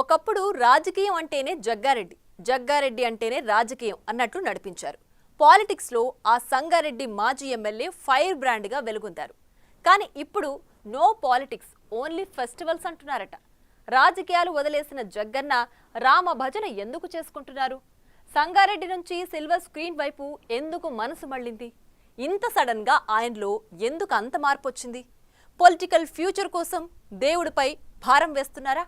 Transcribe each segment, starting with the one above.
ఒకప్పుడు రాజకీయం అంటేనే జగ్గారెడ్డి, జగ్గారెడ్డి అంటేనే రాజకీయం అన్నట్లు నడిపించారు. పాలిటిక్స్లో ఆ సంగారెడ్డి మాజీ ఎమ్మెల్యే ఫైర్ బ్రాండ్గా వెలుగొందారు. కానీ ఇప్పుడు నో పాలిటిక్స్, ఓన్లీ ఫెస్టివల్స్ అంటున్నారట. రాజకీయాలు వదిలేసిన జగ్గన్న రామ భజన ఎందుకు చేసుకుంటున్నారు? సంగారెడ్డి నుంచి సిల్వర్ స్క్రీన్ వైపు ఎందుకు మనసు మళ్ళింది? ఇంత సడన్ గా ఆయనలో ఎందుకు అంత మార్పు వచ్చింది? పొలిటికల్ ఫ్యూచర్ కోసం దేవుడిపై భారం వేస్తున్నారా?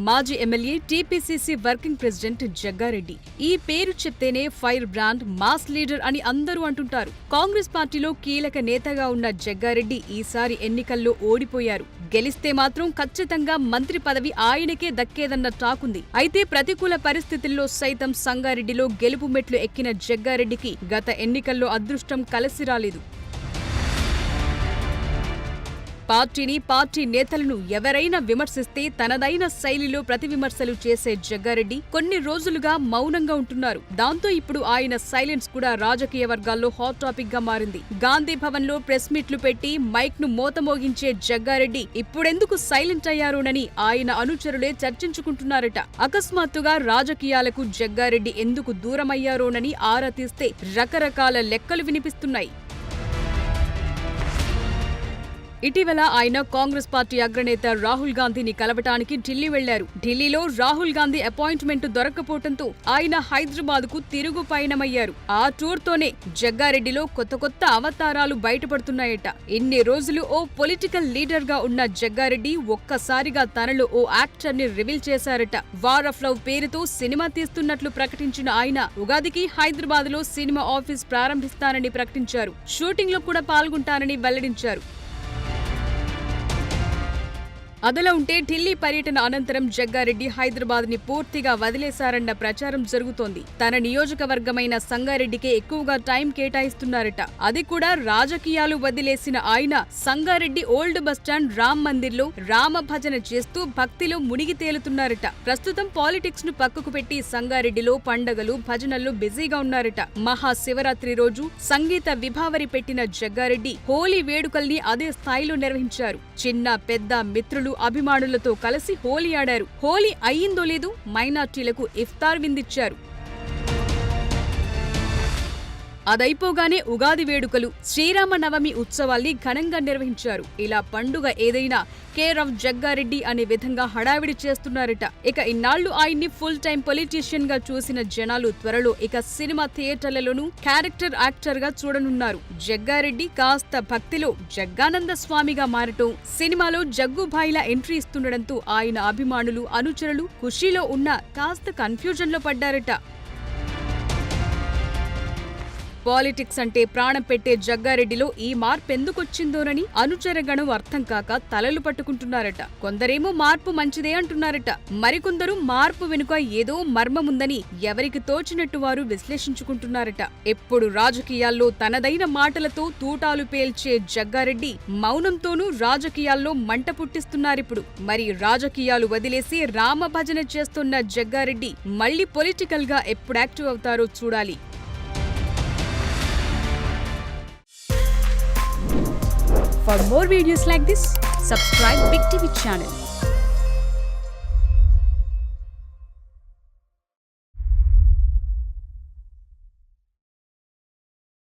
మాజీ MLA TPCC working president Jagga Reddy. ఈ పేరు చెప్తేనే ఫైర్ బ్రాండ్, మాస్ లీడర్ అని అందరూ అంటుంటారు. కాంగ్రెస్ పార్టీలో కీలక నేతగా ఉన్న జగ్గారెడ్డి ఈసారి ఎన్నికల్లో ఓడిపోయారు. గెలిస్తే మాత్రం ఖచ్చితంగా మంత్రి పదవి ఆయనకే దక్కేదన్న టాకుంది. అయితే ప్రతికూల పరిస్థితుల్లో సైతం సంగారెడ్డిలో గెలుపు మెట్లు ఎక్కిన జగ్గారెడ్డికి గత ఎన్నికల్లో అదృష్టం కలిసి రాలేదు. పార్టీని, పార్టీ నేతలను ఎవరైనా విమర్శిస్తే తనదైన శైలిలో ప్రతి విమర్శలు చేసే జగ్గారెడ్డి కొన్ని రోజులుగా మౌనంగా ఉంటున్నారు. దాంతో ఇప్పుడు ఆయన సైలెన్స్ కూడా రాజకీయ వర్గాల్లో హాట్ టాపిక్ గా మారింది. గాంధీ భవన్ లో ప్రెస్ మీట్లు పెట్టి మైక్ ను మోతమోగించే జగ్గారెడ్డి ఇప్పుడెందుకు సైలెంట్ అయ్యారోనని ఆయన అనుచరులే చర్చించుకుంటున్నారట. అకస్మాత్తుగా రాజకీయాలకు జగ్గారెడ్డి ఎందుకు దూరమయ్యారోనని ఆరా తీస్తే రకరకాల లెక్కలు వినిపిస్తున్నాయి. ఇటీవల ఆయన కాంగ్రెస్ పార్టీ అగ్రనేత రాహుల్ గాంధీని కలవటానికి ఢిల్లీ వెళ్లారు. ఢిల్లీలో రాహుల్ గాంధీ అపాయింట్మెంట్ దొరక్కపోవడంతో ఆయన హైదరాబాద్ కు తిరుగు పయనమయ్యారు. ఆ టూర్ తోనే జగ్గారెడ్డిలో కొత్త కొత్త అవతారాలు బయటపడుతున్నాయట. ఇన్ని రోజులు ఓ పొలిటికల్ లీడర్ గా ఉన్న జగ్గారెడ్డి ఒక్కసారిగా తనలో ఓ యాక్టర్ ని రివీల్ చేశారట. వార్ ఆఫ్ లవ్ పేరుతో సినిమా తీస్తున్నట్లు ప్రకటించిన ఆయన ఉగాదికి హైదరాబాద్ లో సినిమా ఆఫీస్ ప్రారంభిస్తానని ప్రకటించారు. షూటింగ్ లో కూడా పాల్గొంటానని వెల్లడించారు. అదలా ఉంటే ఢిల్లీ పర్యటన అనంతరం జగ్గారెడ్డి హైదరాబాద్ ని పూర్తిగా వదిలేశారన్న ప్రచారం జరుగుతోంది. తన నియోజకవర్గమైన సంగారెడ్డికే ఎక్కువగా టైం కేటాయిస్తున్నారట. అది కూడా రాజకీయాలు వదిలేసిన ఆయన సంగారెడ్డి ఓల్డ్ బస్టాండ్ రామ్ మందిర్ లో రామ భజన చేస్తూ భక్తిలో మునిగి తేలుతున్నారట. ప్రస్తుతం పాలిటిక్స్ ను పక్కకు పెట్టి సంగారెడ్డిలో పండగలు, భజనల్లో బిజీగా ఉన్నారట. మహాశివరాత్రి రోజు సంగీత విభావరి పెట్టిన జగ్గారెడ్డి హోలీ వేడుకల్ని అదే స్థాయిలో నిర్వహించారు. చిన్న పెద్ద మిత్రులు, అభిమానులతో కలిసి హోలీ ఆడారు. హోలీ అయ్యిందో లేదో మైనార్టీలకు ఇఫ్తార్ విందిచ్చారు. అదైపోగానే ఉగాది వేడుకలు, శ్రీరామనవమి ఉత్సవాల్ని ఘనంగా నిర్వహించారు. ఇలా పండుగ ఏదైనా కేర్ ఆఫ్ జగ్గారెడ్డి అనే విధంగా హడావిడి చేస్తున్నారట. ఇక ఇన్నాళ్లు ఆయన్ని ఫుల్ టైం పొలిటీషియన్ గా చూసిన జనాలు త్వరలో ఇక సినిమా థియేటర్లలోనూ క్యారెక్టర్ యాక్టర్ గా చూడనున్నారు. జగ్గారెడ్డి కాస్త భక్తిలో జగ్గానంద స్వామిగా మారటం, సినిమాలో జగ్గుభాయిలా ఎంట్రీ ఇస్తుండటంతో ఆయన అభిమానులు, అనుచరులు ఖుషీలో ఉన్నా కాస్త కన్ఫ్యూజన్ లో పడ్డారట. పాలిటిక్స్ అంటే ప్రాణం పెట్టే జగ్గారెడ్డిలో ఈ మార్పెందుకొచ్చిందోనని అనుచరగణం అర్థం కాక తలలు పట్టుకుంటున్నారట. కొందరేమో మార్పు మంచిదే అంటున్నారట. మరికొందరు మార్పు వెనుక ఏదో మర్మముందని ఎవరికి తోచినట్టు వారు విశ్లేషించుకుంటున్నారట. ఎప్పుడు రాజకీయాల్లో తనదైన మాటలతో తూటాలు పేల్చే జగ్గారెడ్డి మౌనంతోనూ రాజకీయాల్లో మంట పుట్టిస్తున్నారిప్పుడు. మరి రాజకీయాలు వదిలేసి రామ భజన చేస్తున్న జగ్గారెడ్డి మళ్లీ పొలిటికల్ గా ఎప్పుడు యాక్టివ్ అవుతారో చూడాలి. For more videos like this, subscribe Big TV channel.